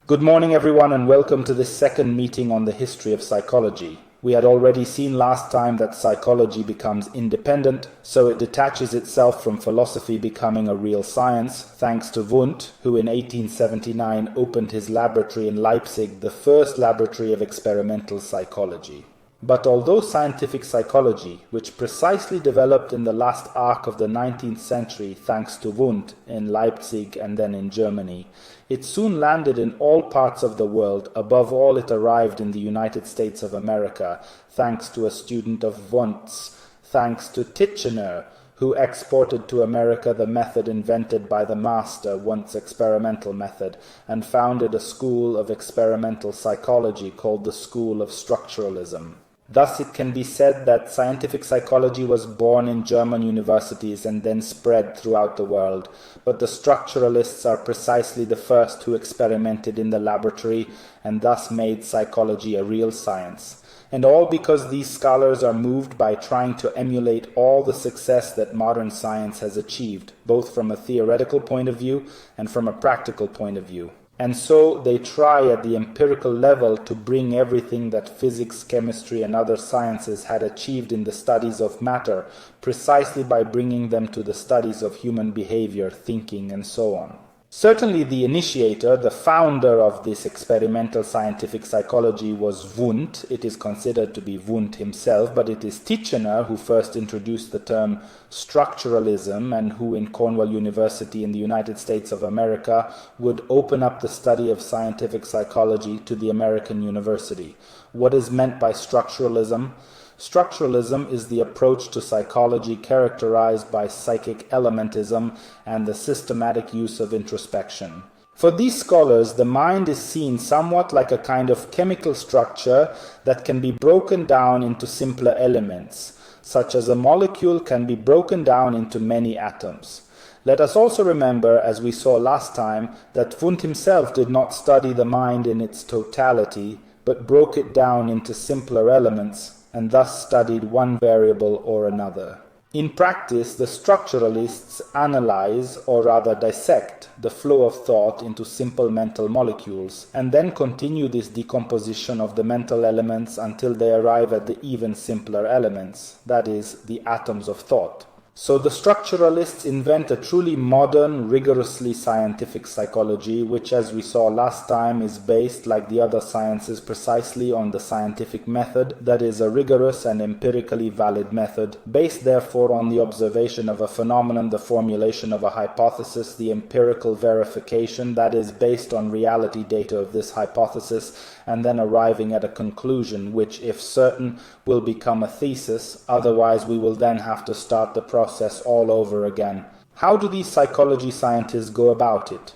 Good morning, everyone, and welcome to this second meeting on the history of psychology. We had already seen last time that psychology becomes independent, so it detaches itself from philosophy becoming a real science, thanks to Wundt, who in 1879 opened his laboratory in Leipzig, the first laboratory of experimental psychology. But although scientific psychology, which precisely developed in the last arc of the 19th century thanks to Wundt in Leipzig and then in Germany, it soon landed in all parts of the world. Above all, it arrived in the United States of America, thanks to a student of Wundt's, thanks to Titchener, who exported to America the method invented by the master, Wundt's experimental method, and founded a school of experimental psychology called the School of Structuralism. Thus it can be said that scientific psychology was born in German universities and then spread throughout the world, but the structuralists are precisely the first who experimented in the laboratory and thus made psychology a real science. And all because these scholars are moved by trying to emulate all the success that modern science has achieved, both from a theoretical point of view and from a practical point of view. And so they try at the empirical level to bring everything that physics, chemistry, and other sciences had achieved in the studies of matter, precisely by bringing them to the studies of human behavior, thinking, and so on. Certainly the initiator, the founder of this experimental scientific psychology was Wundt. It is considered to be Wundt himself, but it is Titchener who first introduced the term structuralism and who in Cornell University in the United States of America would open up the study of scientific psychology to the American university. What is meant by structuralism? Structuralism is the approach to psychology characterized by psychic elementism and the systematic use of introspection. For these scholars, the mind is seen somewhat like a kind of chemical structure that can be broken down into simpler elements, such as a molecule can be broken down into many atoms. Let us also remember, as we saw last time, that Wundt himself did not study the mind in its totality, but broke it down into simpler elements, and thus studied one variable or another. In practice, the structuralists analyze, or rather dissect, the flow of thought into simple mental molecules, and then continue this decomposition of the mental elements until they arrive at the even simpler elements, that is, the atoms of thought. So the structuralists invent a truly modern, rigorously scientific psychology, which, as we saw last time, is based, like the other sciences, precisely on the scientific method, that is, a rigorous and empirically valid method, based therefore on the observation of a phenomenon, the formulation of a hypothesis, the empirical verification, that is, based on reality data of this hypothesis, and then arriving at a conclusion which, if certain, will become a thesis, otherwise we will then have to start the process all over again. How do these psychology scientists go about it?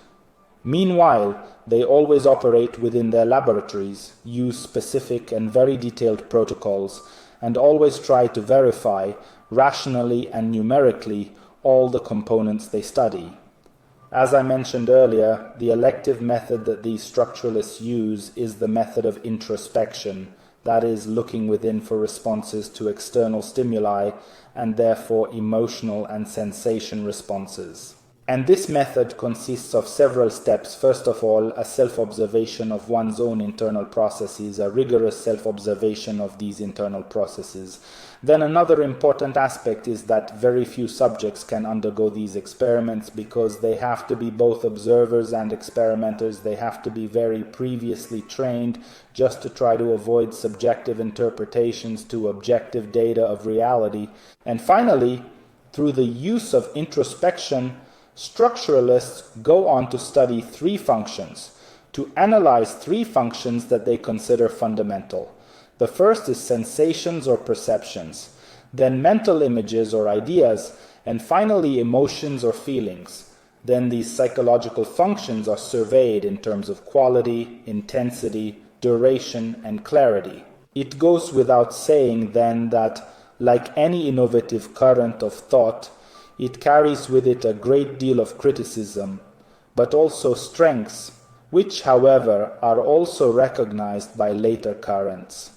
Meanwhile, they always operate within their laboratories, use specific and very detailed protocols, and always try to verify, rationally and numerically, all the components they study. As I mentioned earlier, the elective method that these structuralists use is the method of introspection, that is, looking within for responses to external stimuli, and therefore emotional and sensation responses. And this method consists of several steps. First of all, a self-observation of one's own internal processes, a rigorous self-observation of these internal processes. Then another important aspect is that very few subjects can undergo these experiments because they have to be both observers and experimenters. They have to be very previously trained just to try to avoid subjective interpretations to objective data of reality. And finally, through the use of introspection, structuralists go on to study three functions, to analyze three functions that they consider fundamental. The first is sensations or perceptions, then mental images or ideas, and finally emotions or feelings. Then these psychological functions are surveyed in terms of quality, intensity, duration, and clarity. It goes without saying then that, like any innovative current of thought, it carries with it a great deal of criticism, but also strengths, which, however, are also recognized by later currents.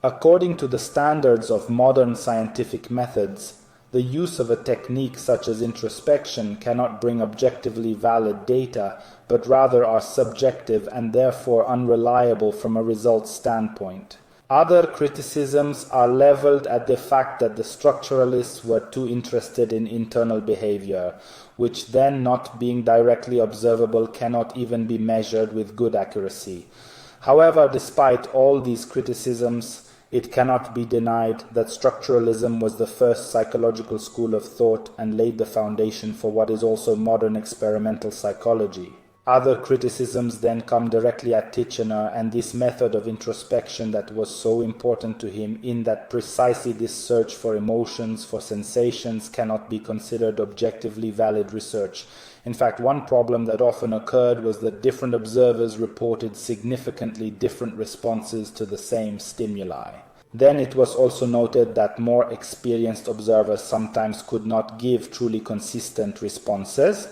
According to the standards of modern scientific methods, The use of a technique such as introspection cannot bring objectively valid data, but rather are subjective and therefore unreliable from a results standpoint. Other criticisms are leveled at the fact that the structuralists were too interested in internal behavior, which then, not being directly observable, cannot even be measured with good accuracy. However, despite all these criticisms, it cannot be denied that structuralism was the first psychological school of thought and laid the foundation for what is also modern experimental psychology. Other criticisms then come directly at Titchener and this method of introspection that was so important to him, in that precisely this search for emotions, for sensations, cannot be considered objectively valid research. In fact, one problem that often occurred was that different observers reported significantly different responses to the same stimuli. Then it was also noted that more experienced observers sometimes could not give truly consistent responses,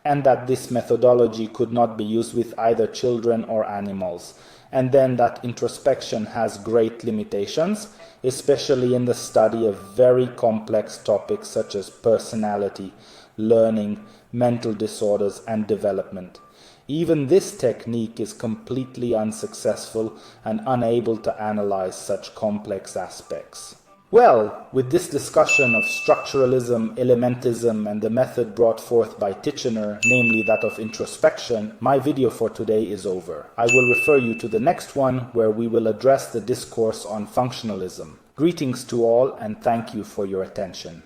and that this methodology could not be used with either children or animals, and then that introspection has great limitations, especially in the study of very complex topics such as personality, learning, mental disorders, and development. Even this technique is completely unsuccessful and unable to analyze such complex aspects. Well, with this discussion of structuralism, elementism, and the method brought forth by Titchener, namely that of introspection, my video for today is over. I will refer you to the next one, where we will address the discourse on functionalism. Greetings to all, and thank you for your attention.